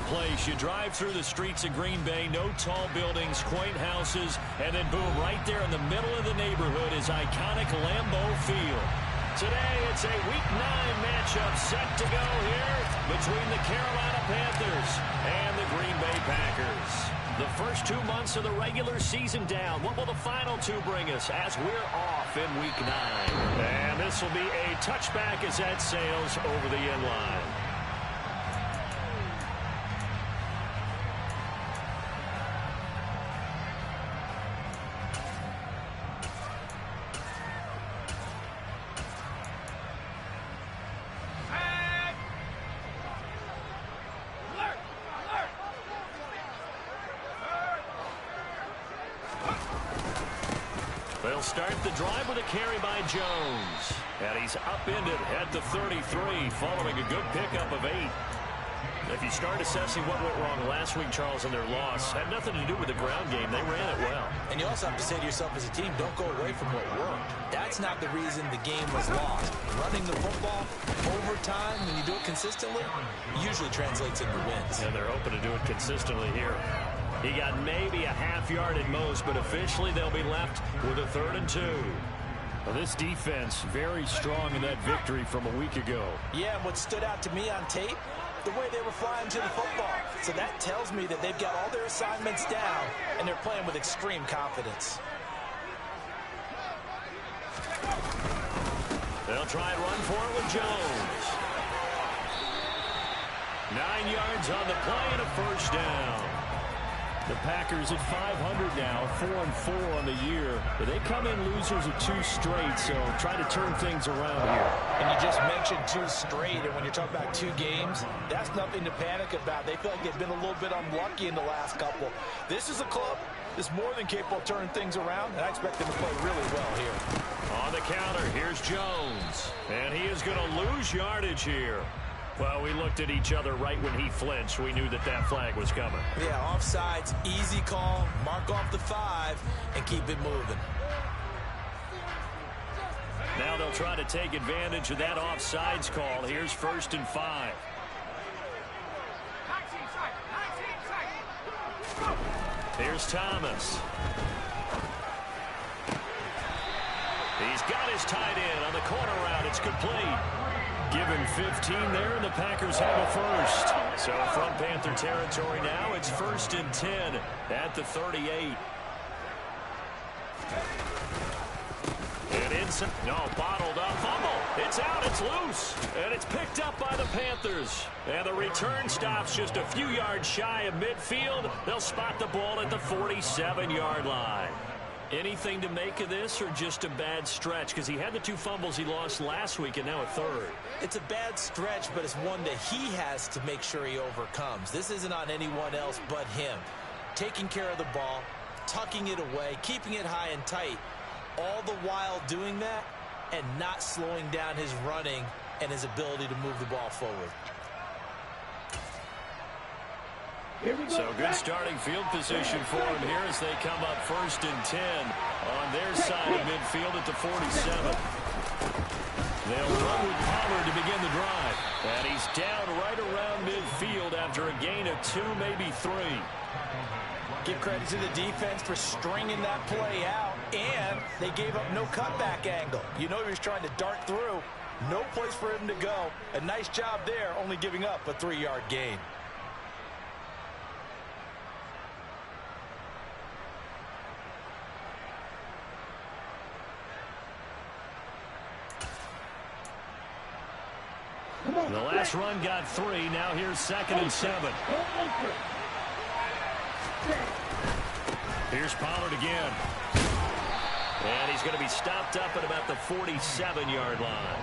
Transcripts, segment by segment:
place. You drive through the streets of Green Bay, no tall buildings, quaint houses, and then boom, right there in the middle of the neighborhood is iconic Lambeau Field. Today, it's a Week 9 matchup set to go here between the Carolina Panthers and the Green Bay Packers. The first 2 months of the regular season down. What will the final two bring us as we're off in Week 9? And this will be a touchback as that sails over the end line. They'll start the drive with a carry by Jones. And he's upended at the 33 following a good pickup of 8. If you start assessing what went wrong last week, Charles, in their loss, had nothing to do with the ground game. They ran it well. And you also have to say to yourself as a team, don't go away from what worked. That's not the reason the game was lost. Running the football over time, when you do it consistently, usually translates into wins. And they're hoping to do it consistently here. He got maybe a half yard at most, but officially they'll be left with a 3rd and 2. Well, this defense very strong in that victory from a week ago. Yeah, and what stood out to me on tape, the way they were flying to the football. So that tells me that they've got all their assignments down, and they're playing with extreme confidence. They'll try and run for it with Jones. 9 yards on the play and a first down. The Packers at 500 now, 4-4 on the year. But they come in losers of 2 straight, so try to turn things around here. And you just mentioned 2 straight, and when you're talking about 2 games, that's nothing to panic about. They feel like they've been a little bit unlucky in the last couple. This is a club that's more than capable of turning things around, and I expect them to play really well here. On the counter, here's Jones. And he is going to lose yardage here. Well, we looked at each other right when he flinched. We knew that that flag was coming. Yeah, offsides, easy call, mark off the 5, and keep it moving. Now they'll try to take advantage of that offsides call. Here's 1st and 5. Here's Thomas. He's got his tight end on the corner route. It's complete. Given 15 there, and the Packers have a first. So from Panther territory now, it's 1st and 10 at the 38. And inside, no, bottled up, fumble. It's out, it's loose, and it's picked up by the Panthers. And the return stops just a few yards shy of midfield. They'll spot the ball at the 47-yard line. Anything to make of this, or just a bad stretch? Because he had the 2 fumbles he lost last week, and now a 3rd. It's a bad stretch, but it's one that he has to make sure he overcomes. This isn't on anyone else but him. Taking care of the ball, tucking it away, keeping it high and tight, all the while doing that and not slowing down his running and his ability to move the ball forward. So good starting field position for him here as they come up 1st and 10 on their side of midfield at the 47. They'll run with Pollard to begin the drive. And he's down right around midfield after a gain of 2, maybe 3. Give credit to the defense for stringing that play out, and they gave up no cutback angle. You know he was trying to dart through. No place for him to go. A nice job there, only giving up a 3-yard gain. The last run got 3. Now here's 2nd and 7. Here's Pollard again. And he's going to be stopped up at about the 47-yard line.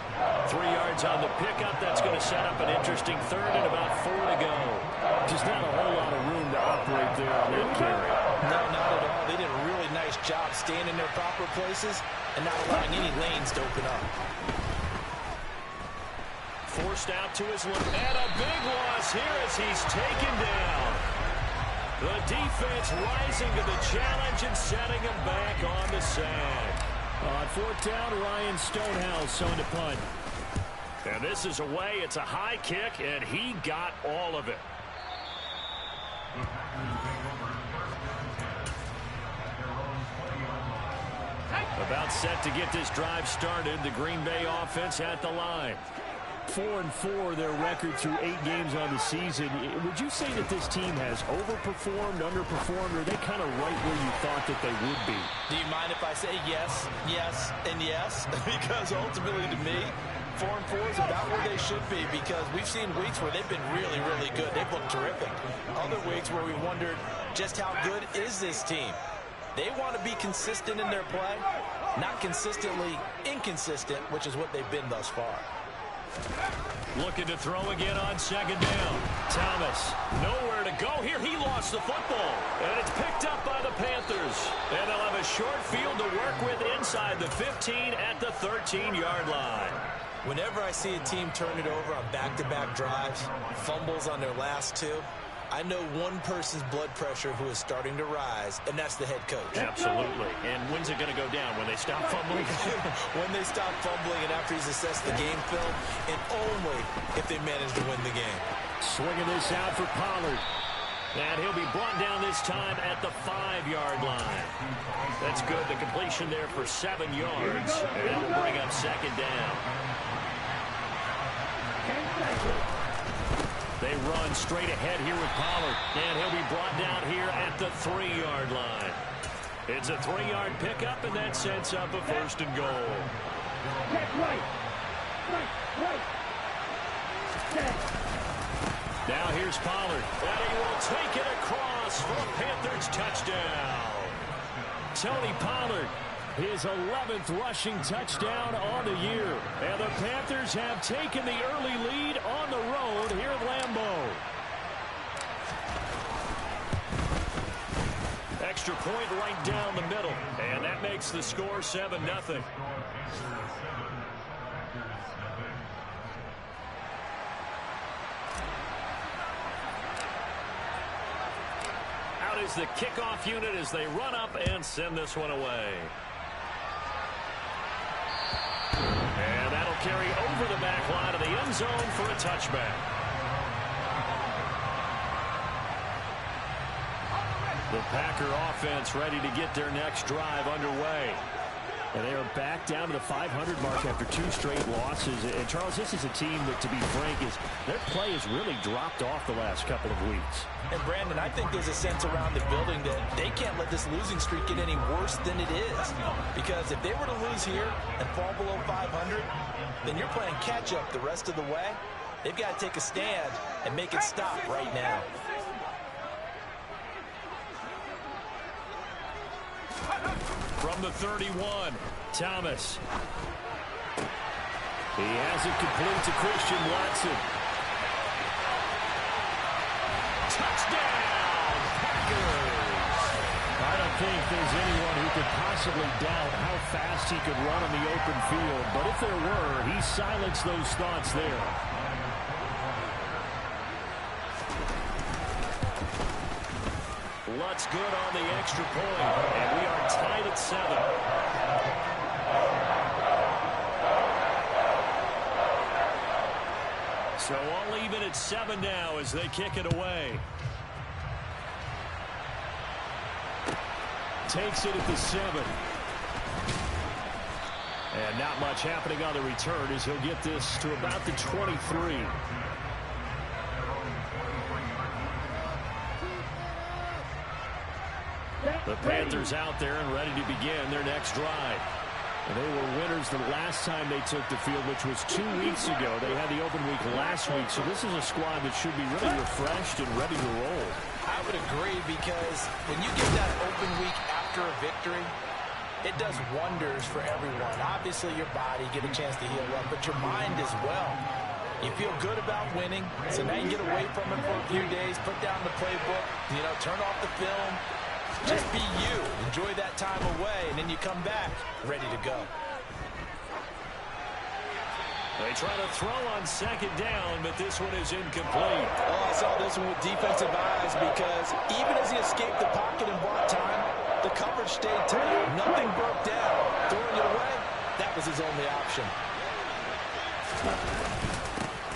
3 yards on the pickup. That's going to set up an interesting 3rd and about 4 to go. Just not a whole lot of room to operate there on that carry. No, not at all. They did a really nice job staying in their proper places and not allowing any lanes to open up. Forced out to his left. And a big loss here as he's taken down. The defense rising to the challenge and setting him back on the sand. On 4th down, Ryan Stonehouse on to punt. And this is away. It's a high kick, and he got all of it. About set to get this drive started. The Green Bay offense at the line. 4-4 their record through 8 games on the season. Would you say that this team has overperformed, underperformed, or are they kind of right where you thought that they would be? Do you mind if I say yes, yes, and yes? Because ultimately to me, 4-4 is about where they should be, because we've seen weeks where they've been really, really good. They've looked terrific. Other weeks where we wondered just how good is this team. They want to be consistent in their play, not consistently inconsistent, which is what they've been thus far. Looking to throw again on second down. Thomas, nowhere to go here. He lost the football, and it's picked up by the Panthers. And they'll have a short field to work with inside the 15 at the 13-yard line. Whenever I see a team turn it over on back-to-back drives, fumbles on their last 2, I know one person's blood pressure who is starting to rise, and that's the head coach. Absolutely. And when's it going to go down? When they stop fumbling? When they stop fumbling and after he's assessed the game film, and only if they manage to win the game. Swinging this out for Pollard. And he'll be brought down this time at the 5-yard line. That's good. The completion there for 7 yards. And that will bring up second down. They run straight ahead here with Pollard. And he'll be brought down here at the 3-yard line. It's a 3-yard pickup, and that sets up a 1st and goal. Now here's Pollard. And he will take it across for a Panthers touchdown. Tony Pollard, his 11th rushing touchdown on the year. And the Panthers have taken the early lead on the road here at Lambeau. Extra point right down the middle. And that makes the score 7-0. Out is the kickoff unit as they run up and send this one away. And that'll carry over the back line of the end zone for a touchback. The Packer offense ready to get their next drive underway. And they are back down to the 500 mark after 2 straight losses. And, Charles, this is a team that, to be frank, their play has really dropped off the last couple of weeks. And, Brandon, I think there's a sense around the building that they can't let this losing streak get any worse than it is. Because if they were to lose here and fall below 500, then you're playing catch-up the rest of the way. They've got to take a stand and make it stop right now. From the 31, Thomas. He has it complete to Christian Watson. Touchdown, Packers! I don't think there's anyone who could possibly doubt how fast he could run on the open field. But if there were, he silenced those thoughts there. Lutz good on the extra point, and we are tied at 7. So all even at 7 now as they kick it away. Takes it at the 7. And not much happening on the return as he'll get this to about the 23. The Panthers out there and ready to begin their next drive. And they were winners the last time they took the field, which was 2 weeks ago. They had the open week last week, so this is a squad that should be really refreshed and ready to roll. I would agree, because when you get that open week after a victory, it does wonders for everyone. Obviously, your body, get a chance to heal up, but your mind as well. You feel good about winning, so now you get away from it for a few days, put down the playbook, turn off the film. Just be you. Enjoy that time away, and then you come back ready to go. They try to throw on second down, but this one is incomplete. Oh, I saw this one with defensive eyes, because even as he escaped the pocket and bought time, the coverage stayed tight. Nothing broke down. Throwing it away, that was his only option.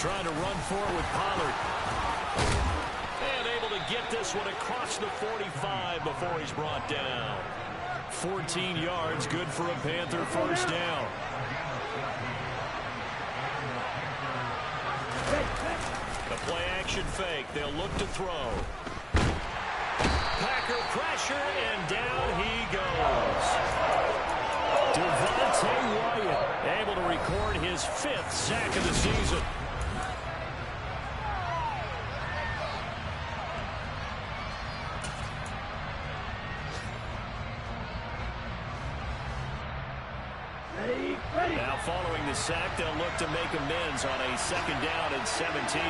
Trying to run forward with Pollard. And able to get this one across the 45 before he's brought down. 14 yards, good for a Panther first down. The play action fake. They'll look to throw. Packer pressure, and down he goes. Devontae Wyatt able to record his 5th sack of the season. Now following the sack, they'll look to make amends on a 2nd down and 17.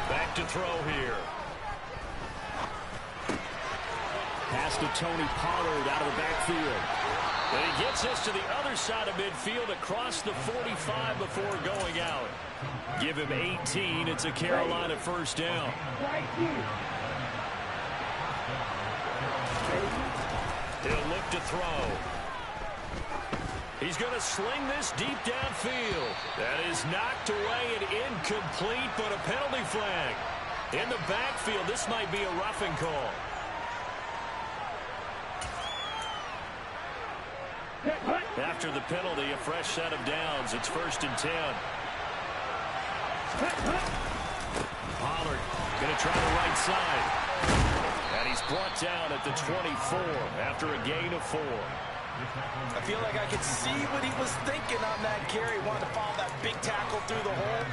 Back to throw here. Pass to Tony Pollard out of the backfield. And he gets this to the other side of midfield across the 45 before going out. Give him 18. It's a Carolina first down. He'll look to throw. He's going to sling this deep downfield. That is knocked away and incomplete, but a penalty flag. In the backfield, this might be a roughing call. After the penalty, a fresh set of downs. It's 1st and 10. Pollard going to try the right side. And he's brought down at the 24 after a gain of 4. I feel like I could see what he was thinking on that carry. Wanted to follow that big tackle through the hole.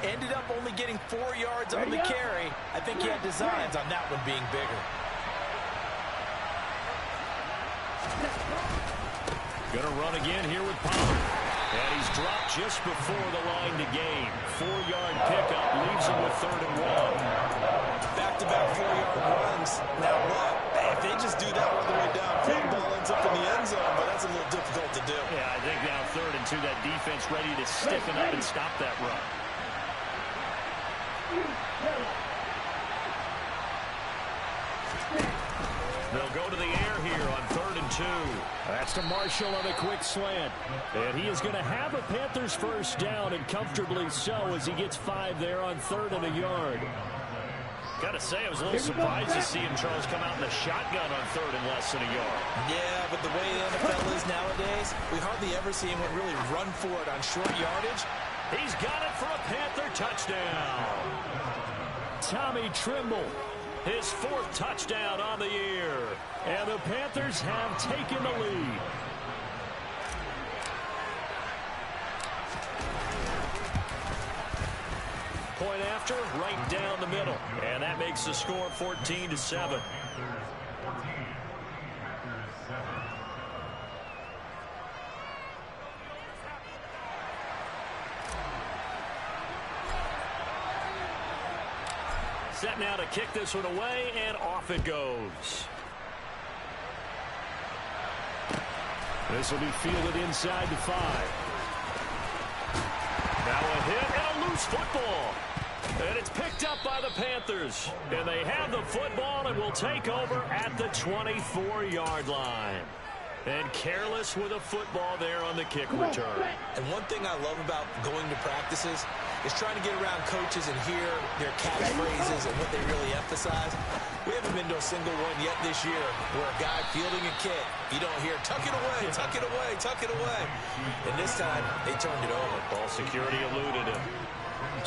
Ended up only getting 4 yards on the carry. I think he had designs on that one being bigger. Going to run again here with Pollard. And he's dropped just before the line to gain. 4-yard pickup leaves him with 3rd and 1. Back-to-back 4-yard runs. Now what? If they just do that all the way down, the ball ends up in the end zone, but that's a little difficult to do. Yeah, I think now 3rd and 2, that defense ready to stiffen up and stop that run. They'll go to the air here on 3rd and 2. That's to Marshall on a quick slant. And he is going to have a Panthers first down, and comfortably so, as he gets 5 there on 3rd and a yard. Got to say, I was a little surprised to see him, Charles, come out in the shotgun on 3rd and less than a yard. Yeah, but the way the NFL is nowadays, we hardly ever see anyone really run for it on short yardage. He's got it for a Panther touchdown. Tommy Trimble, his 4th touchdown on the year. And the Panthers have taken the lead. Point after, right down the middle. And that makes the score 14-7. Set now to kick this one away, and off it goes. This will be fielded inside the 5. Now a hit and a loose football. And it's picked up by the Panthers. And they have the football and will take over at the 24-yard line. And careless with a football there on the kick return. And one thing I love about going to practices is trying to get around coaches and hear their catchphrases and what they really emphasize. We haven't been to a single one yet this year where a guy fielding a kick, you don't hear, tuck it away, tuck it away, tuck it away. And this time, they turned it over. Ball security eluded him.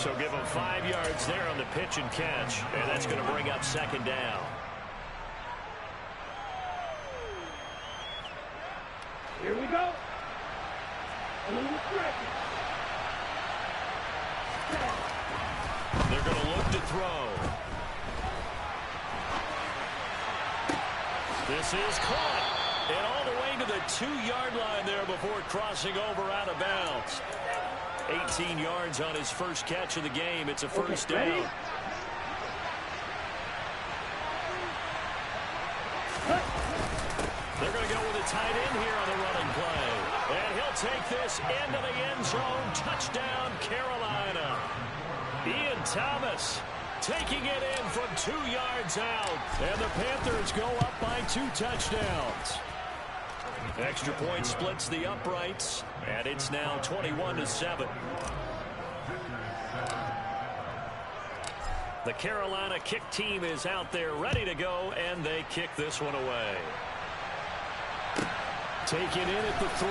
So give him 5 yards there on the pitch and catch. And that's going to bring up 2nd down. Here we go. They're going to look to throw. This is caught. And all the way to the 2-yard line there before crossing over out of bounds. 18 yards on his first catch of the game. It's a first down. They're going to go with a tight end here on the running play. And he'll take this into the end zone. Touchdown, Carolina. Ian Thomas taking it in from 2 yards out. And the Panthers go up by 2 touchdowns. Extra point splits the uprights. And it's now 21-7. The Carolina kick team is out there ready to go, and they kick this one away. Taken in at the 3.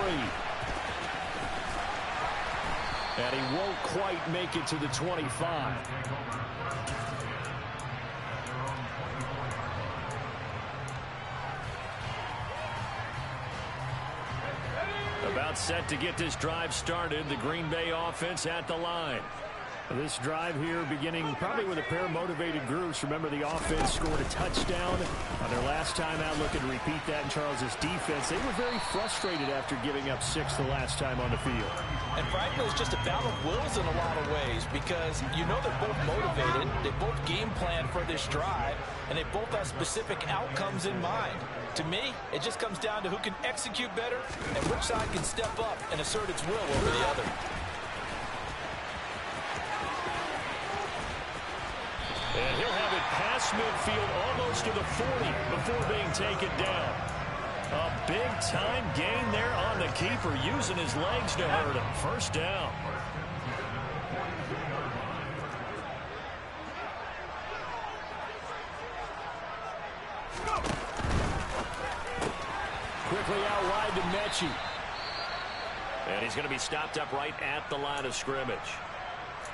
And he won't quite make it to the 25. About set to get this drive started. The Green Bay offense at the line. This drive here beginning probably with a pair of motivated groups. Remember, the offense scored a touchdown on their last time out, looking to repeat that in Charles' defense. They were very frustrated after giving up 6 the last time on the field. And frankly, it's just a battle of wills in a lot of ways, because you know they're both motivated, they both game plan for this drive, and they both have specific outcomes in mind. To me, it just comes down to who can execute better and which side can step up and assert its will over the other. And he'll have it past midfield almost to the 40 before being taken down. A big-time gain there on the keeper, using his legs to hurt him. First down. Quickly out wide to Mechie. And he's going to be stopped up right at the line of scrimmage.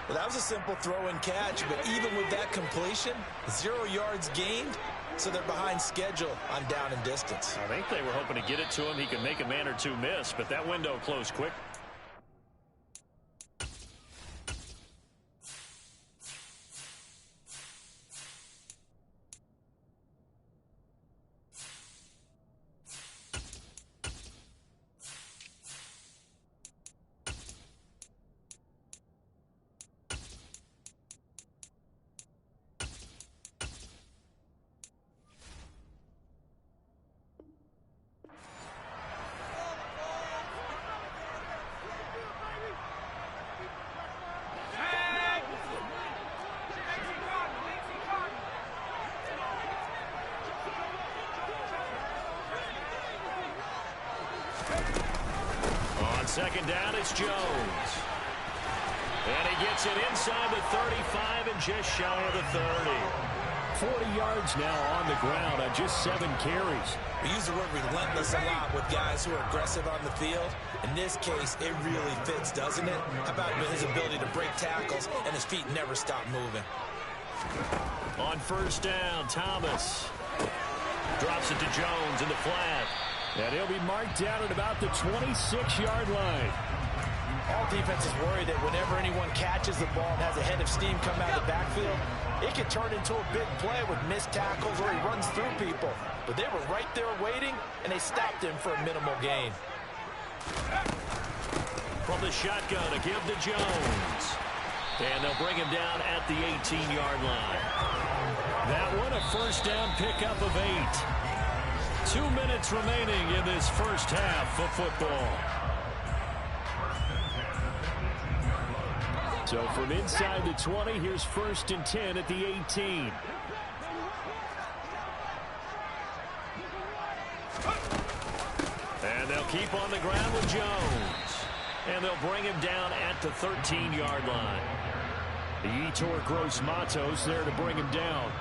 Well, that was a simple throw and catch, but even with that completion, 0 yards gained, so they're behind schedule on down and distance. I think they were hoping to get it to him. He could make a man or two miss, but that window closed quick. Second down, it's Jones. And he gets it inside the 35 and just shy of the 30. 40 yards now on the ground on just 7 carries. We use the word relentless a lot with guys who are aggressive on the field. In this case, it really fits, doesn't it? How about his ability to break tackles and his feet never stop moving? On first down, Thomas drops it to Jones in the flat. And he'll be marked down at about the 26-yard line. All defenses worry that whenever anyone catches the ball and has a head of steam come out of the backfield, it can turn into a big play with missed tackles or he runs through people. But they were right there waiting, and they stopped him for a minimal gain. From the shotgun, a give to Jones. And they'll bring him down at the 18-yard line. That one, a first down pickup of 8. 2 minutes remaining in this first half of football. So from inside the 20, here's 1st and 10 at the 18. And they'll keep on the ground with Jones. And they'll bring him down at the 13-yard line. The Etor Gross Matos there to bring him down.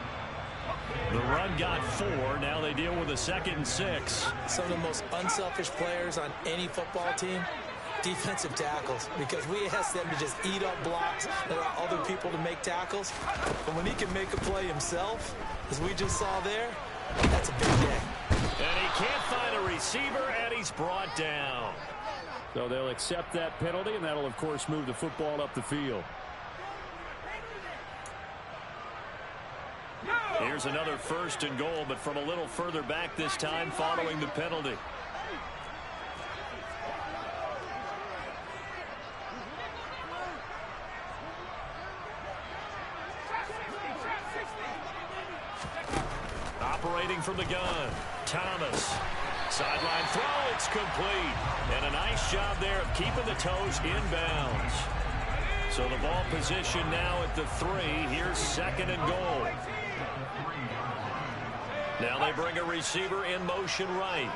The run got 4. Now they deal with a 2nd and 6. Some of the most unselfish players on any football team, defensive tackles, because we ask them to just eat up blocks and allow other people to make tackles. But when he can make a play himself, as we just saw there, that's a big day. And he can't find a receiver, and he's brought down. So they'll accept that penalty, and that'll, of course, move the football up the field. Here's another 1st and goal, but from a little further back this time following the penalty. Operating from the gun, Thomas. Sideline throw, it's complete. And a nice job there of keeping the toes in bounds. So the ball position now at the 3. Here's 2nd and goal. Now they bring a receiver in motion right.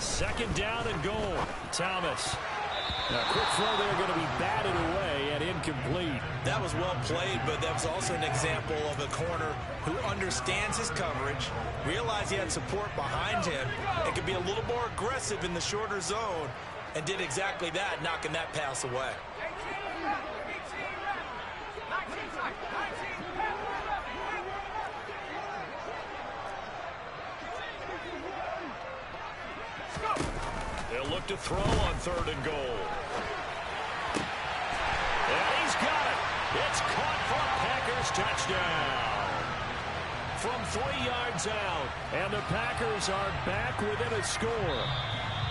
Second down and goal. Thomas. A quick throw there going to be batted away and incomplete. That was well played, but that was also an example of a corner who understands his coverage, realized he had support behind him, and could be a little more aggressive in the shorter zone, and did exactly that, knocking that pass away. They'll look to throw on 3rd and goal. And he's got it. It's caught for a Packers touchdown. From 3 yards out. And the Packers are back within a score.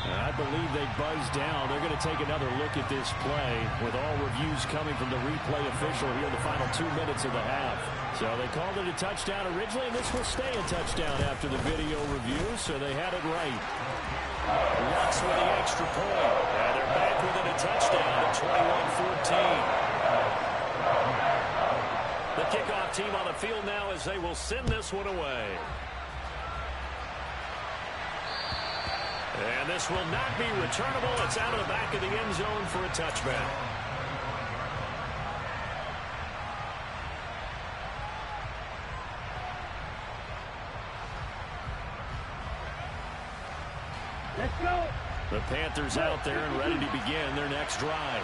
I believe they buzzed down. They're going to take another look at this play with all reviews coming from the replay official here in the final 2 minutes of the half. So they called it a touchdown originally, and this will stay a touchdown after the video review, so they had it right. Lutz with the extra point. And they're back within a touchdown at 21-14. The kickoff team on the field now as they will send this one away. And this will not be returnable. It's out of the back of the end zone for a touchback. Let's go. The Panthers out there and ready to begin their next drive.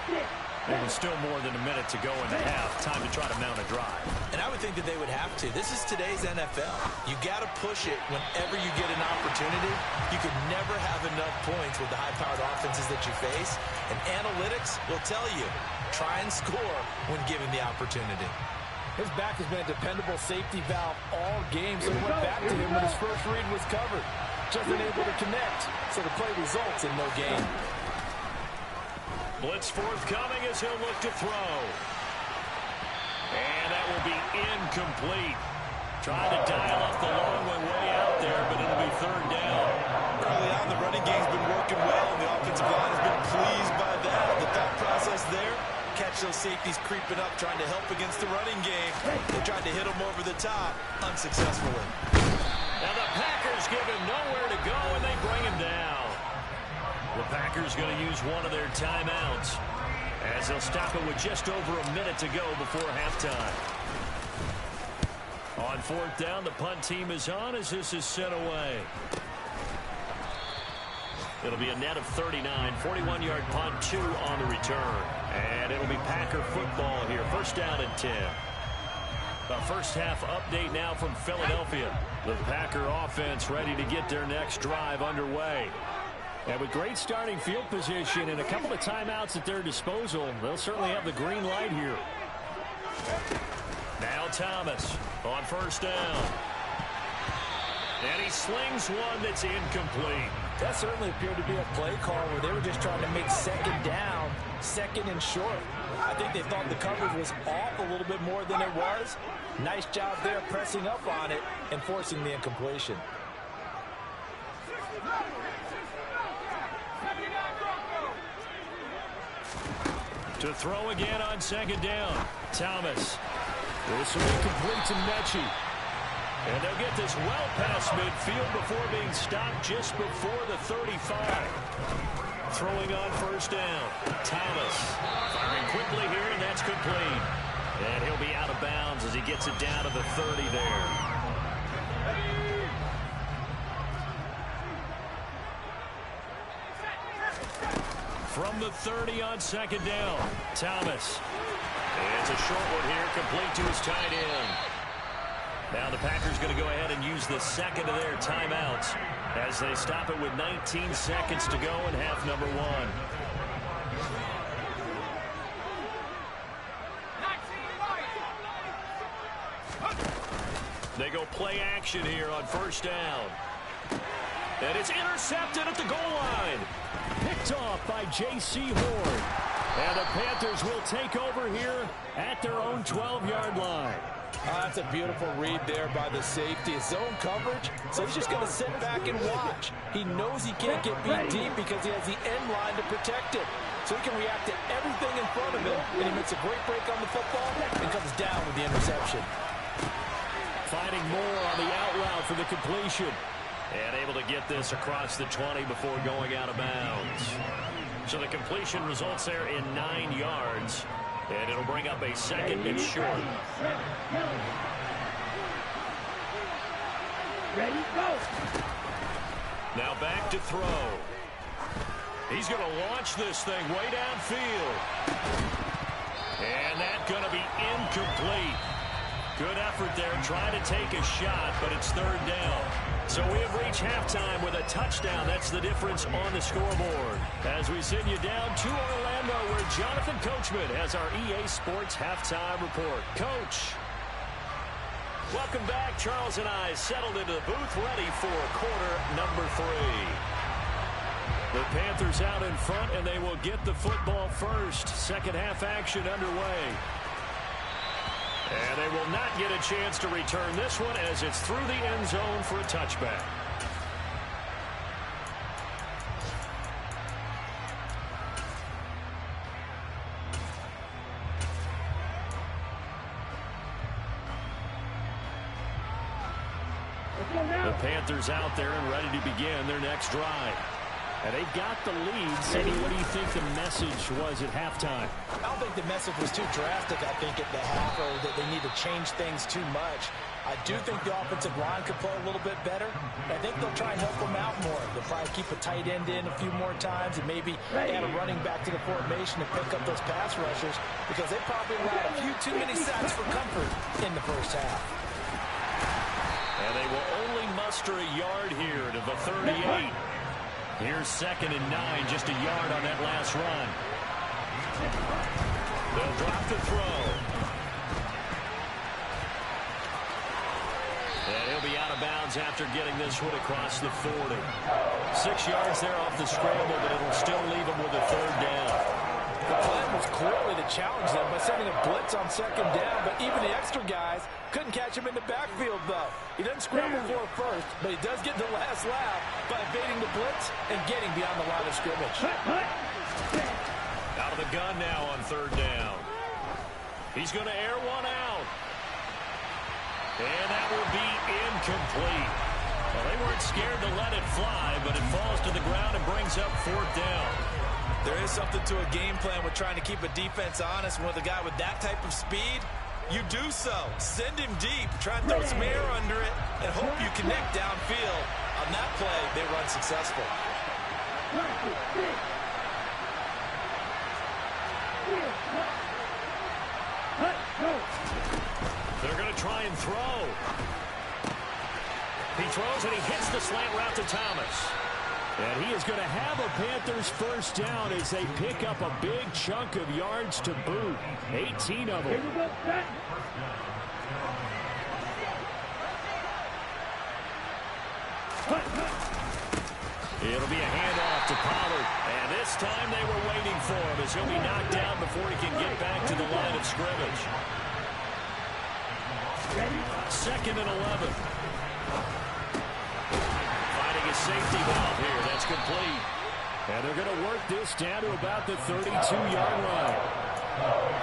There was still more than a minute to go in the half. Time to try to mount a drive. And I would think that they would have to. This is today's NFL. You got to push it whenever you get an opportunity. You could never have enough points with the high-powered offenses that you face. And analytics will tell you, try and score when given the opportunity. His back has been a dependable safety valve all game, so he went back to him when his first read was covered. Just unable to connect, so the play results in no gain. Blitz forthcoming as he'll look to throw. And that will be incomplete. Trying to dial up the long one way out there, but it'll be 3rd down. Early on, the running game's been working well, and the offensive line has been pleased by that. The thought process there, catch those safeties creeping up, trying to help against the running game. They tried to hit them over the top, unsuccessfully. Now the Packers give him nowhere to go, and they bring him down. The Packers going to use one of their timeouts as they'll stop it with just over a minute to go before halftime. On 4th down, the punt team is on as this is sent away. It'll be a net of 39, 41-yard punt, 2 on the return. And it'll be Packer football here. 1st down and 10. The first half update now from Philadelphia. The Packer offense ready to get their next drive underway. And with great starting field position and a couple of timeouts at their disposal, they'll certainly have the green light here. Now Thomas on 1st down. And he slings one that's incomplete. That certainly appeared to be a play call where they were just trying to make 2nd down, 2nd and short. I think they thought the coverage was off a little bit more than it was. Nice job there pressing up on it and forcing the incompletion. To throw again on 2nd down. Thomas. This will be complete to Mechie. And they'll get this well past midfield before being stopped just before the 35. Throwing on 1st down. Thomas firing quickly here, and that's complete. And he'll be out of bounds as he gets it down to the 30 there. From the 30 on 2nd down, Thomas. It's a short one here, complete to his tight end. Now the Packers going to go ahead and use the 2nd of their timeouts as they stop it with 19 seconds to go in half number 1. They go play action here on 1st down. And it's intercepted at the goal line. Picked off by J.C. Horn. And the Panthers will take over here at their own 12-yard line. That's a beautiful read there by the safety. His zone coverage, so he's just going to sit back and watch. He knows he can't get beat deep because he has the end line to protect it. So he can react to everything in front of him, and he makes a great break on the football and comes down with the interception. Finding more on the out route for the completion. And able to get this across the 20 before going out of bounds. So the completion results there in 9 yards. And it'll bring up a second and short. Ready, go. Now back to throw. He's going to launch this thing way downfield. And that's going to be incomplete. Good effort there trying to take a shot, but it's third down. So we have reached halftime with a touchdown. That's the difference on the scoreboard. As we send you down to Orlando, where Jonathan Coachman has our EA Sports Halftime Report. Coach. Welcome back. Charles and I settled into the booth ready for quarter number 3. The Panthers out in front, and they will get the football first. Second half action underway. And they will not get a chance to return this one as it's through the end zone for a touchback. The Panthers out there and ready to begin their next drive. And they've got the lead. Cindy, what do you think the message was at halftime? I don't think the message was too drastic, I think, at the half, or that they need to change things too much. I do think the offensive line could play a little bit better. I think they'll try and help them out more. They'll probably keep a tight end in a few more times and maybe add a running back to the formation to pick up those pass rushers, because they probably allowed a few too many sacks for comfort in the first half. And they will only muster a yard here to the 38. Here's 2nd and 9, just a yard on that last run. They'll drop the throw. And he'll be out of bounds after getting this one across the 40. 6 yards there off the scramble, but it'll still leave him with a third down. The plan was clearly to challenge them by sending a blitz on 2nd down, but even the extra guys couldn't catch him in the backfield, though. He doesn't scramble for it first, but he does get the last laugh by evading the blitz and getting beyond the line of scrimmage. Out of the gun now on 3rd down. He's going to air one out. And that will be incomplete. Well, they weren't scared to let it fly, but it falls to the ground and brings up 4th down. There is something to a game plan with trying to keep a defense honest. With a guy with that type of speed, you do so. Send him deep. Try and throw some air under it and hope you connect downfield. On that play, they run successful. They're going to try and throw. He throws and he hits the slant route to Thomas. And he is going to have a Panthers first down as they pick up a big chunk of yards to boot. 18 of them. It'll be a handoff to Pollard. And this time they were waiting for him as he'll be knocked down before he can get back to the line of scrimmage. 2nd and 11. A safety valve here. That's complete. And they're going to work this down to about the 32-yard line.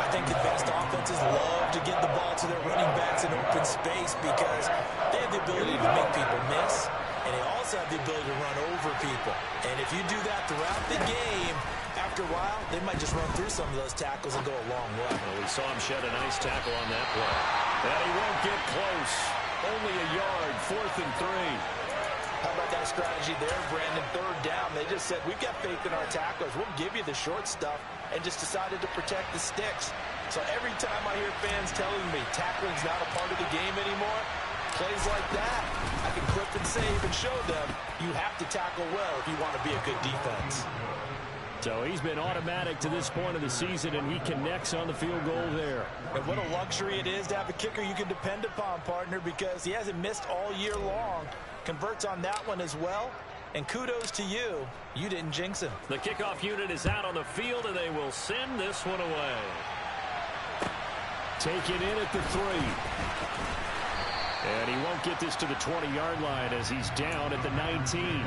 I think the best offenses love to get the ball to their running backs in open space because they have the ability to make people miss, and they also have the ability to run over people. And if you do that throughout the game, after a while, they might just run through some of those tackles and go a long way. Well, we saw him shed a nice tackle on that play. And he won't get close. Only a yard, 4th and 3. How about that strategy there, Brandon? 3rd down. They just said, we've got faith in our tacklers. We'll give you the short stuff, and just decided to protect the sticks. So every time I hear fans telling me tackling's not a part of the game anymore, plays like that, I can clip and save and show them you have to tackle well if you want to be a good defense. So he's been automatic to this point of the season, and he connects on the field goal there. And what a luxury it is to have a kicker you can depend upon, partner, because he hasn't missed all year long. Converts on that one as well. And kudos to you. You didn't jinx him. The kickoff unit is out on the field, and they will send this one away. Take it in at the 3. And he won't get this to the 20-yard line as he's down at the 19.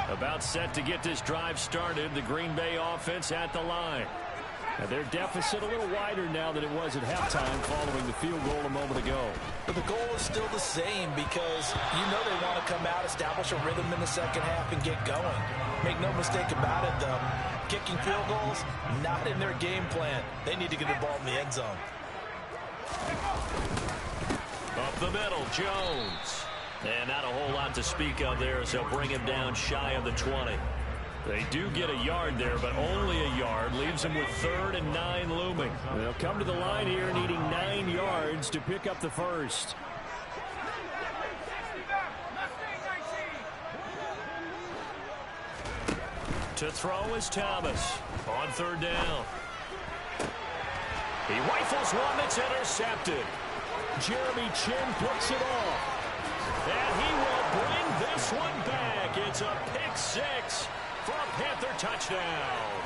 About set to get this drive started. The Green Bay offense at the line. And their deficit a little wider now than it was at halftime following the field goal a moment ago. But the goal is still the same because you know they want to come out, establish a rhythm in the second half, and get going. Make no mistake about it, though. Kicking field goals, not in their game plan. They need to get the ball in the end zone. Up the middle, Jones. And not a whole lot to speak of there as they'll bring him down shy of the 20. They do get a yard there, but only a yard. Leaves them with 3rd and 9 looming. They'll come to the line here needing 9 yards to pick up the first. To throw is Thomas on 3rd down. He rifles one that's intercepted. Jeremy Chin picks it off. And he will bring this one back. It's a pick 6 for a Panther touchdown.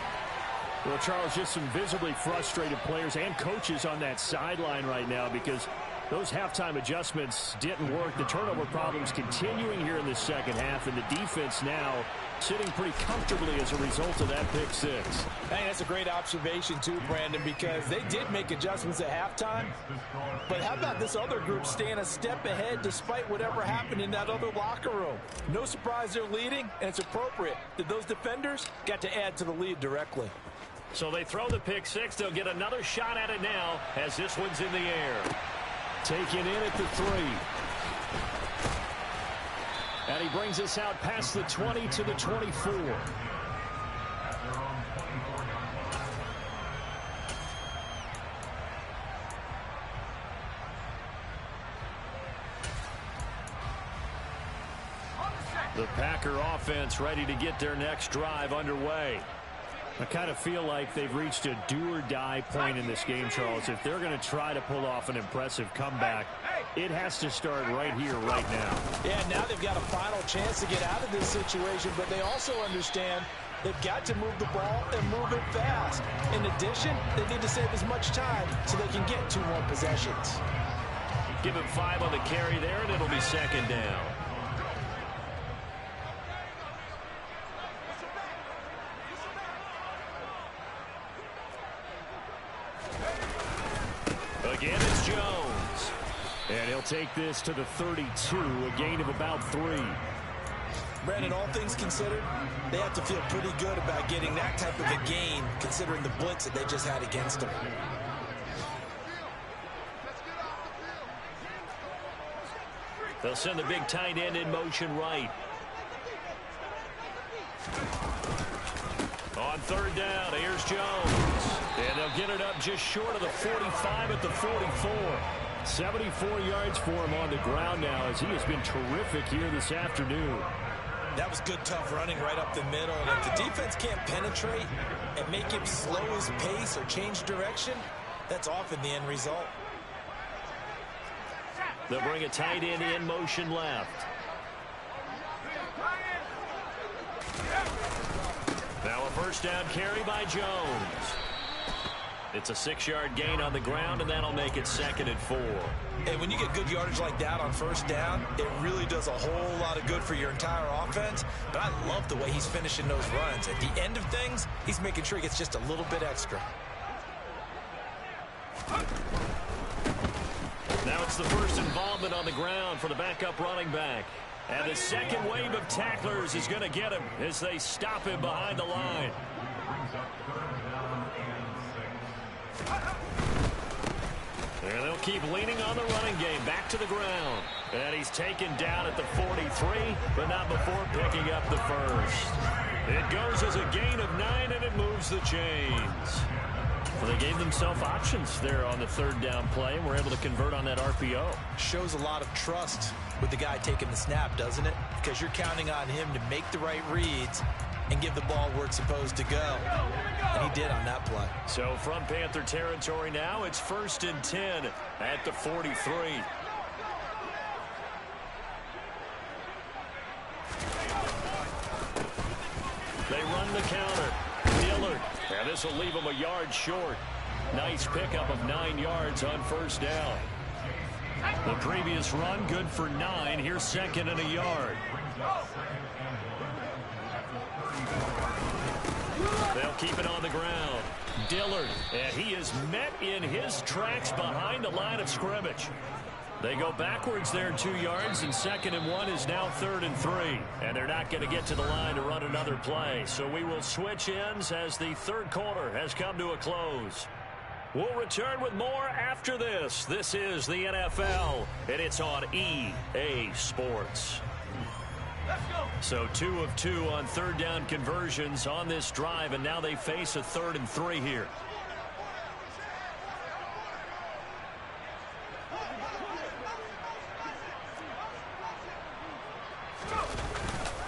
Well, Charles, just some visibly frustrated players and coaches on that sideline right now because those halftime adjustments didn't work. The turnover problems continuing here in the second half, and the defense now sitting pretty comfortably as a result of that pick 6. Hey, that's a great observation too, Brandon, because they did make adjustments at halftime. But how about this other group staying a step ahead despite whatever happened in that other locker room? No surprise they're leading, and it's appropriate that those defenders got to add to the lead directly. So they throw the pick 6. They'll get another shot at it now as this one's in the air. Taken in at the 3. And he brings us out past the 20 to the 24. The Packer offense ready to get their next drive underway. I kind of feel like they've reached a do-or-die point in this game, Charles. If they're going to try to pull off an impressive comeback, it has to start right here, right now. Yeah, now they've got a final chance to get out of this situation, but they also understand they've got to move the ball and move it fast. In addition, they need to save as much time so they can get 2 more possessions. Give him 5 on the carry there, and it'll be 2nd down. Again, it's Jones. And he'll take this to the 32, a gain of about 3. Brandon, all things considered, they have to feel pretty good about getting that type of a gain considering the blitz that they just had against them. They'll send the big tight end in motion right. On 3rd down, here's Jones. And they'll get it up just short of the 45 at the 44. 74 yards for him on the ground now as he has been terrific here this afternoon. That was good, tough running right up the middle. And if the defense can't penetrate and make him slow his pace or change direction, that's often the end result. They'll bring a tight end in motion left. Now a 1st down carry by Jones. It's a 6-yard gain on the ground, and that'll make it 2nd and 4. And when you get good yardage like that on 1st down, it really does a whole lot of good for your entire offense. But I love the way he's finishing those runs. At the end of things, he's making sure he gets just a little bit extra. Now it's the first involvement on the ground for the backup running back. And the second wave of tacklers is going to get him as they stop him behind the line. And they'll keep leaning on the running game back to the ground. And he's taken down at the 43, but not before picking up the first. It goes as a gain of 9, and it moves the chains. Well, they gave themselves options there on the 3rd down play, and were able to convert on that RPO. Shows a lot of trust with the guy taking the snap, doesn't it? Because you're counting on him to make the right reads and give the ball where it's supposed to go. And he did on that play. So from Panther territory now, it's 1st and 10 at the 43. They run the counter. Dillard. And this will leave him a yard short. Nice pickup of 9 yards on 1st down. The previous run good for 9. Here's 2nd and a yard. They'll keep it on the ground. Dillard, and he is met in his tracks behind the line of scrimmage. They go backwards there 2 yards, and 2nd and 1 is now 3rd and 3. And they're not going to get to the line to run another play. So we will switch ends as the 3rd quarter has come to a close. We'll return with more after this. This is the NFL, and it's on EA Sports. So 2 of 2 on 3rd down conversions on this drive, and now they face a 3rd and 3 here.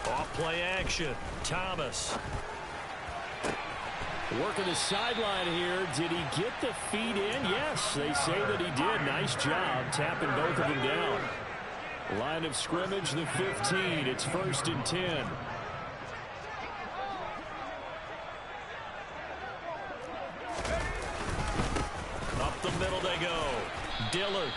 Off-play action. Thomas. Working the sideline here. Did he get the feet in? Yes, they say that he did. Nice job tapping both of them down. Line of scrimmage, the 15. It's 1st and 10. Up the middle they go. Dillard.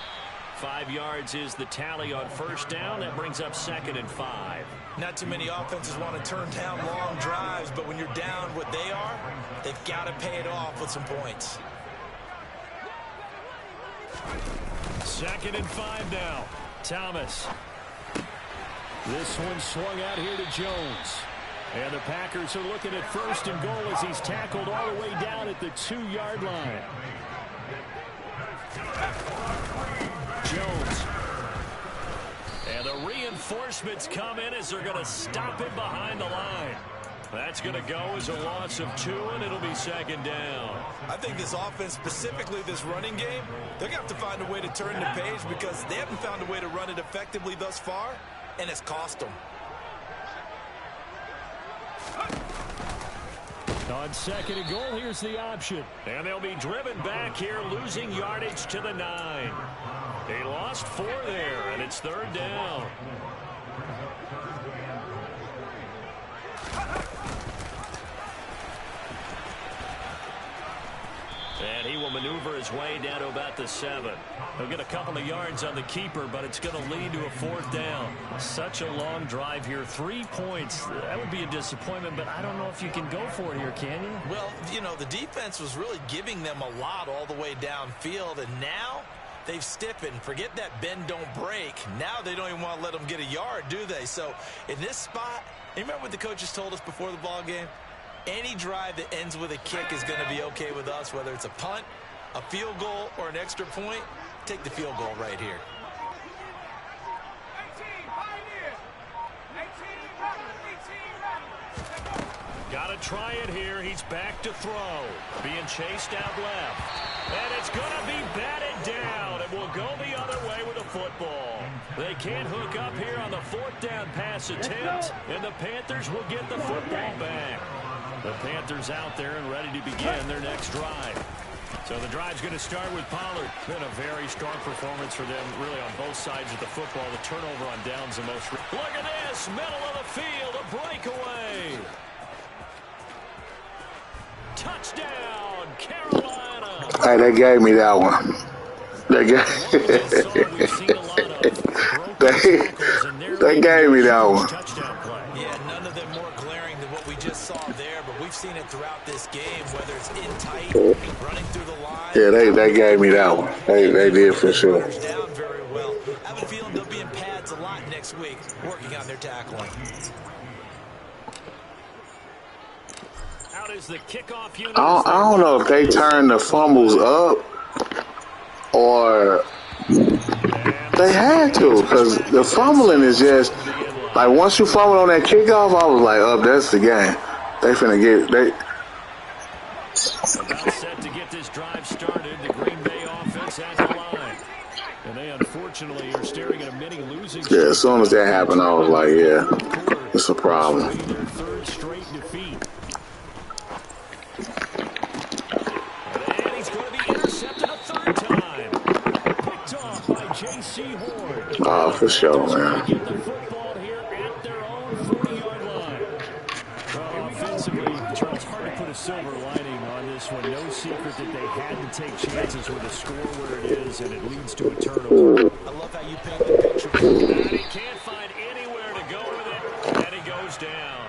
5 yards is the tally on 1st down. That brings up 2nd and 5. Not too many offenses want to turn down long drives, but when you're down what they are, they've got to pay it off with some points. 2nd and 5 now. Thomas. This one swung out here to Jones. And the Packers are looking at 1st and goal as he's tackled all the way down at the 2-yard line. Jones. And the reinforcements come in as they're going to stop him behind the line. That's going to go as a loss of 2, and it'll be 2nd down. I think this offense, specifically this running game, they're going to have to find a way to turn the page because they haven't found a way to run it effectively thus far, and it's cost them. On 2nd and goal, here's the option. And they'll be driven back here, losing yardage to the 9. They lost 4 there, and it's 3rd down. And he will maneuver his way down to about the 7. He'll get a couple of yards on the keeper, but it's going to lead to a 4th down. Such a long drive here. 3 points. That would be a disappointment, but I don't know if you can go for it here, can you? Well, you know, the defense was really giving them a lot all the way downfield, and now they've stiffened. Forget that bend, don't break. Now they don't even want to let them get a yard, do they? So in this spot, you remember what the coaches told us before the ball game? Any drive that ends with a kick is going to be okay with us, whether it's a punt, a field goal, or an extra point. Take the field goal right here. Got to try it here. He's back to throw. Being chased out left. And it's going to be batted down. It will go the other way with the football. They can't hook up here on the 4th down pass attempt. And the Panthers will get the football back. The Panthers out there and ready to begin their next drive. So the drive's going to start with Pollard. Been a very strong performance for them, really, on both sides of the football. The turnover on downs the most. Look at this, middle of the field, a breakaway. Touchdown, Carolina. Hey, they gave me that one. They gave me that one. Yeah, none of them more glaring than what we just saw there, but we've seen it throughout this game, whether it's in tight, running through the line. Yeah, they gave me that one. They did for sure. Down very well. I have a feeling they'll be in pads a lot next week, working on their tackling. Out is the kickoff unit. I don't know if they turn the fumbles up or they had to, because the fumbling is just like once you fumble on that kickoff, I was like, oh, that's the game. They finna get About set to get this drive started. The Green Bay offense at the line. And they unfortunately are staring at a mini losing streak. Yeah, as soon as that happened, I was like, yeah, it's a problem. Their 3rd straight defeat. And he's going to be intercepted a 3rd time. Picked off by J.C. Horn. Oh, for sure, man. Get the football here at their own 40-yard line. Well, offensively, Charles, hard to put a silver lining on this one. No secret that they had to take chances with a score where it is, and it leads to a turnover. I love how you paint the picture. And he can't find anywhere to go with it, and he goes down.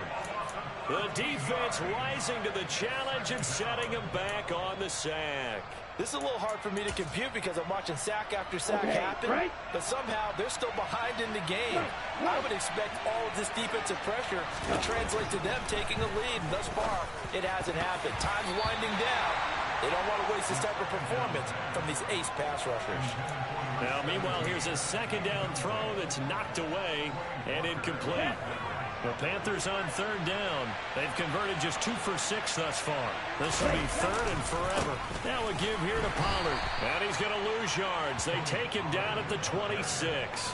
The defense rising to the challenge and setting him back on the sack. This is a little hard for me to compute because I'm watching sack after sack happen, but somehow they're still behind in the game. I would expect all of this defensive pressure to translate to them taking a lead. Thus far, it hasn't happened. Time's winding down. They don't want to waste this type of performance from these ace pass rushers. Now, meanwhile, here's a second down throw that's knocked away and incomplete. The Panthers on third down. They've converted just 2 for 6 thus far. This will be third and forever. Now a give here to Pollard. And he's going to lose yards. They take him down at the 26.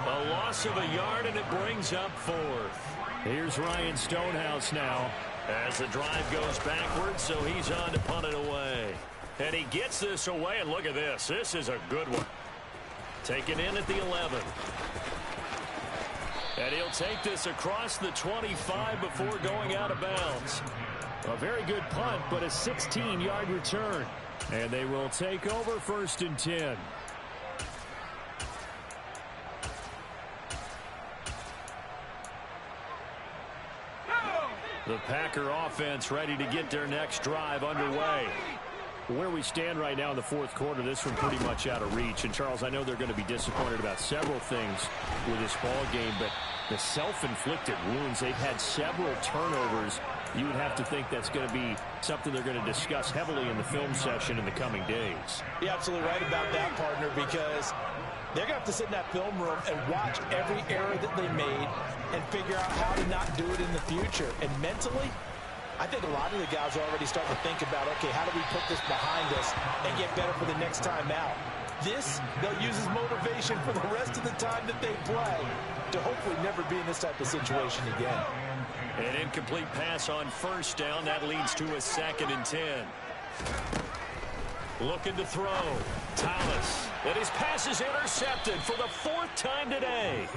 A loss of a yard, and it brings up fourth. Here's Ryan Stonehouse now as the drive goes backwards, so he's on to punt it away. And he gets this away, and look at this. This is a good one. Taken in at the 11. And he'll take this across the 25 before going out of bounds. A very good punt, but a 16-yard return. And they will take over 1st and 10. The Packer offense ready to get their next drive underway. Where we stand right now in the fourth quarter, this one pretty much out of reach. And, Charles, I know they're going to be disappointed about several things with this ball game, but the self-inflicted wounds, they've had several turnovers. You would have to think that's going to be something they're going to discuss heavily in the film session in the coming days. You're absolutely right about that, partner, because they're going to have to sit in that film room and watch every error that they made and figure out how to not do it in the future. And mentally, I think a lot of the guys are already starting to think about, okay, how do we put this behind us and get better for the next time out? This, they'll use as motivation for the rest of the time that they play to hopefully never be in this type of situation again. An incomplete pass on first down. That leads to a 2nd and 10. Looking to throw. Thomas. And his pass is intercepted for the 4th time today.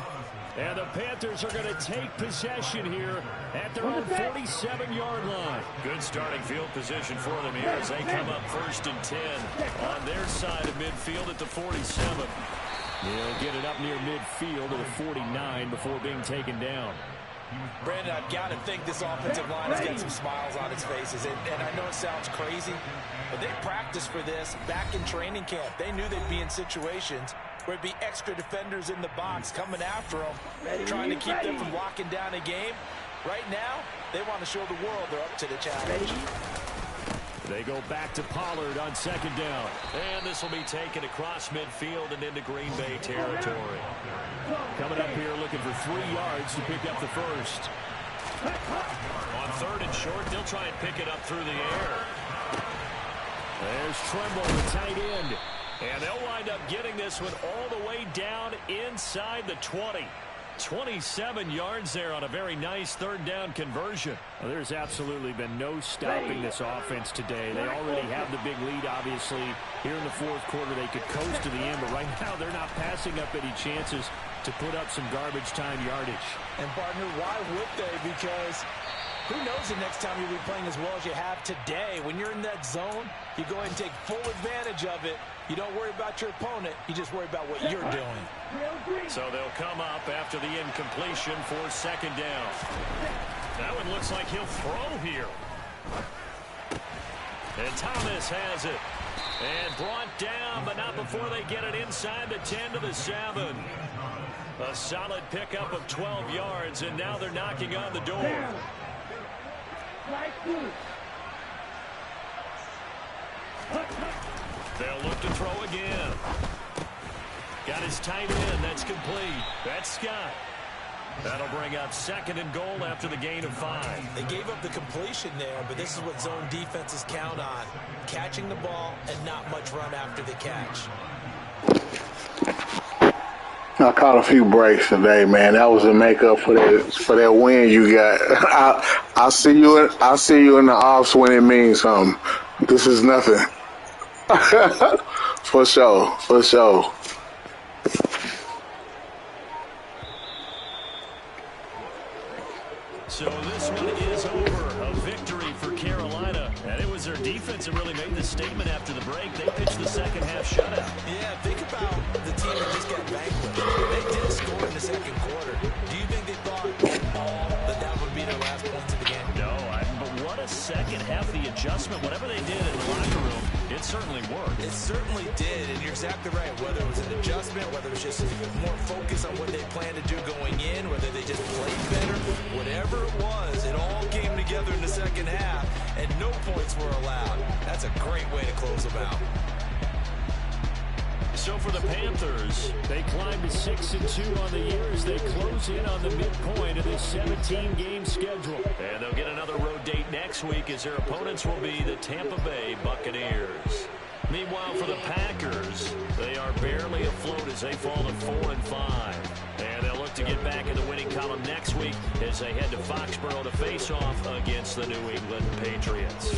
And the Panthers are going to take possession here at their own 47-yard line. Good starting field position for them here as they come up 1st and 10 on their side of midfield at the 47. He'll get it up near midfield to the 49 before being taken down. Brandon, I've got to think this offensive line has got some smiles on its faces. And I know it sounds crazy, but they practiced for this back in training camp. They knew they'd be in situations where it'd be extra defenders in the box coming after them, trying to keep them from locking down a game. Right now, they want to show the world they're up to the challenge. They go back to Pollard on 2nd down. And this will be taken across midfield and into Green Bay territory. Coming up here looking for 3 yards to pick up the first. On 3rd and short, they'll try and pick it up through the air. There's Tremble, the tight end. And they'll wind up getting this one all the way down inside the 20. 27 yards there on a very nice 3rd down conversion. Well, there's absolutely been no stopping this offense today. They already have the big lead, obviously. Here in the fourth quarter, they could coast to the end, but right now they're not passing up any chances to put up some garbage time yardage. And, partner, why would they? Because who knows the next time you'll be playing as well as you have today. When you're in that zone, you go ahead and take full advantage of it. You don't worry about your opponent. You just worry about what you're doing. So they'll come up after the incompletion for 2nd down. That one looks like he'll throw here. And Thomas has it. And brought down, but not before they get it inside the 10 to the 7. A solid pickup of 12 yards, and now they're knocking on the door. They'll look to throw again. Got his tight end. That's complete. That's Scott. That'll bring up 2nd and goal after the gain of 5. They gave up the completion there, but this is what zone defenses count on. Catching the ball and not much run after the catch. I caught a few breaks today, man. That was the makeup for that win you got. I'll see you in the offs when it means something. This is nothing. For sure. So this one is over. A victory for Carolina. And it was their defense that really made the statement after the break. They pitched the second half shutout. Yeah, think about the team that just got vanquished. They did score in the second quarter. Do you think they thought that would be their last points of the game? half, the adjustment, whatever they did in the locker room, it certainly worked. It certainly did, and you're exactly right. Whether it was an adjustment, whether it was just more focus on what they planned to do going in, whether they just played better, whatever it was, it all came together in the second half, and no points were allowed. That's a great way to close them out. So for the Panthers, they climb to 6-2 on the year as they close in on the midpoint of this 17-game schedule. And they'll get another road date next week as their opponents will be the Tampa Bay Buccaneers. Meanwhile, for the Packers, they are barely afloat as they fall to 4-5. And they'll look to get back in the winning column next week as they head to Foxborough to face off against the New England Patriots.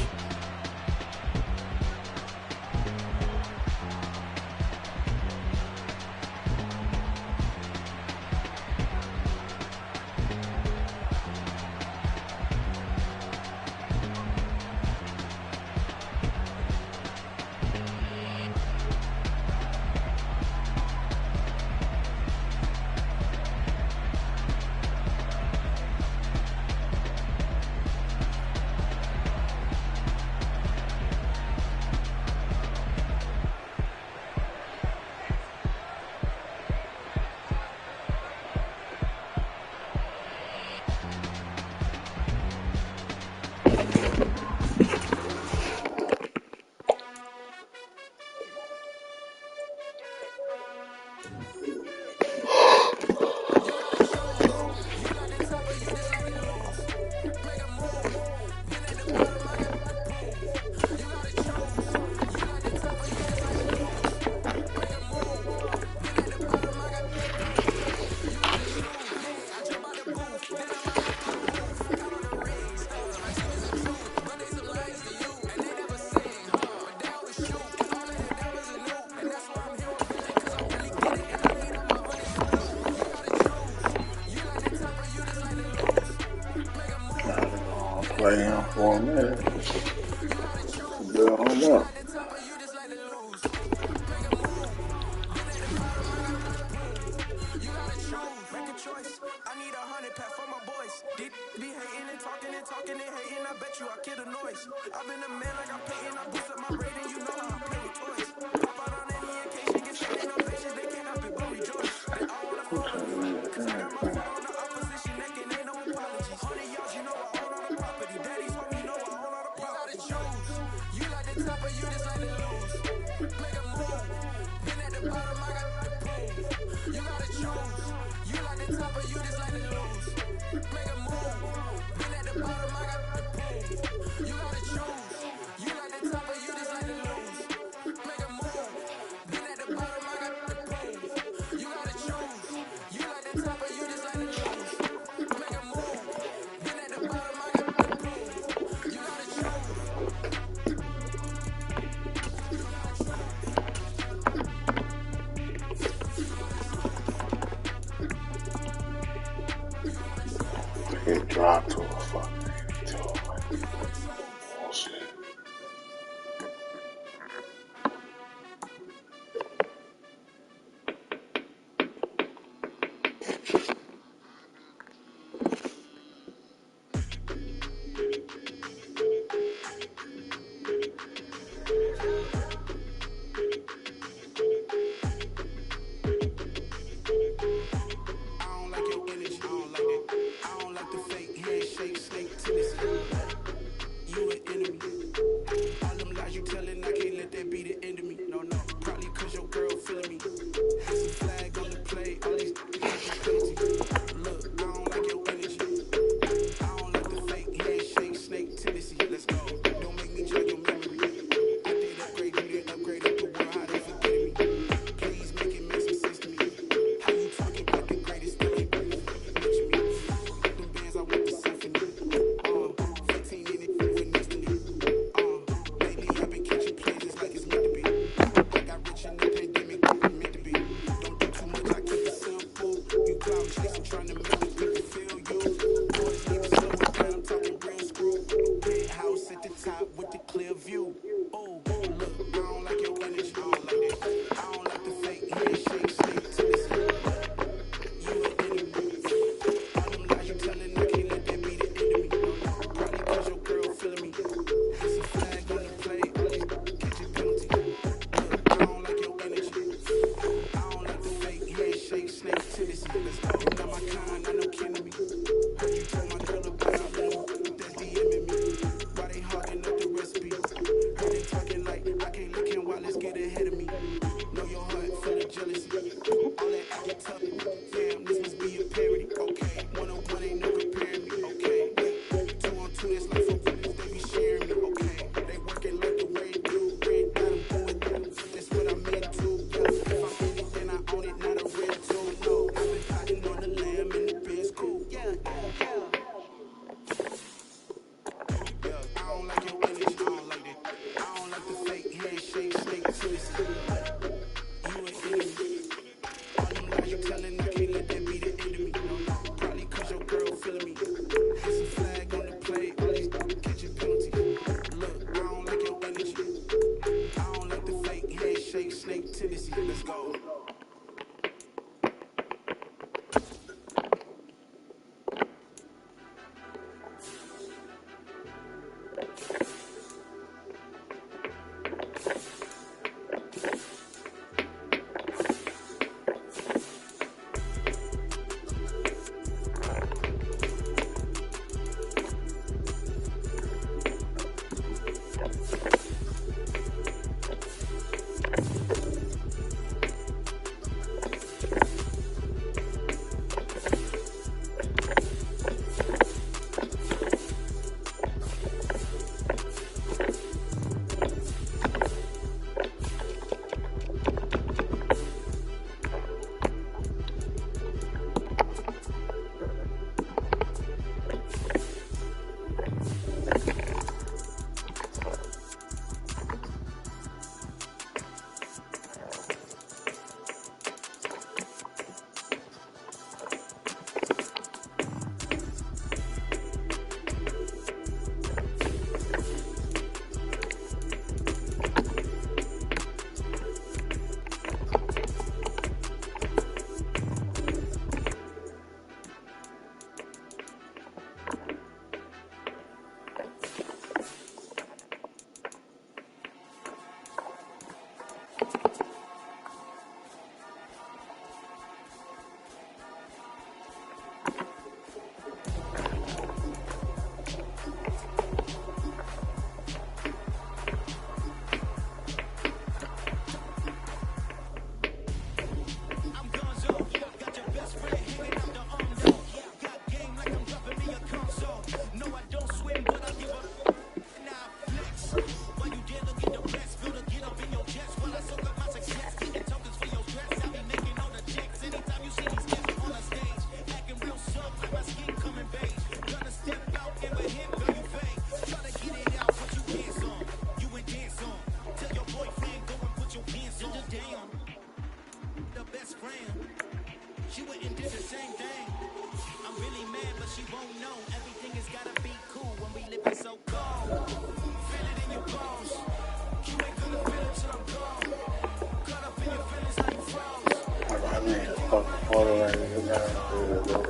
Play him for a minute. Build him up. I've been a man like I'm paying, I boost up my rating, you know how I play with toys. Pop out on any occasion, get straight in no patience, they can't help it but rejoice. They all wanna follow me, cause I got my foot on the opposition, they can ain't no apologies. 100 yards, you know I own all the property. Daddy's home, you know I own all the property. You gotta choose, you like the top or you just like to lose. Make a move, been at the bottom, I got the proof. You gotta choose, you like the top or you just like to lose. Make a move, been at the bottom, I got the proof. You gotta choose. You like the top or you just like to lose. Make a move. Been at the bottom, I got the proof. You gotta choose. You like the top or you just like to lose. Make a move. Been at the bottom, I got the proof. You gotta choose. It dropped to a fucking bullshit. I don't like your energy. I don't like that. I don't like the fake handshake, snake tennis.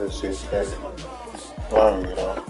Let's see, second. Long, you know.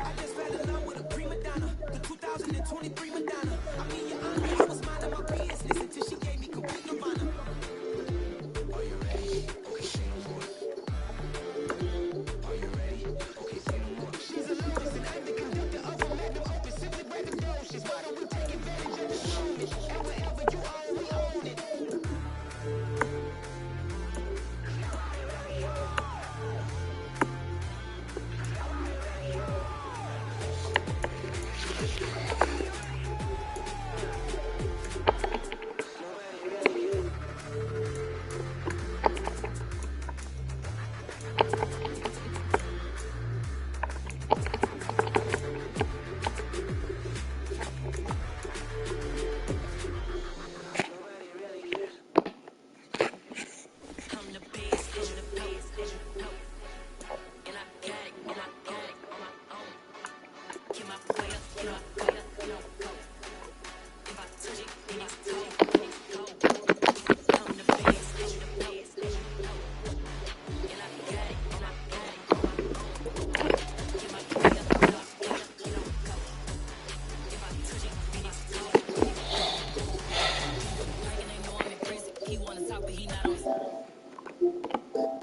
I just fell in love with a prima donna, the 2023 Madonna. I mean,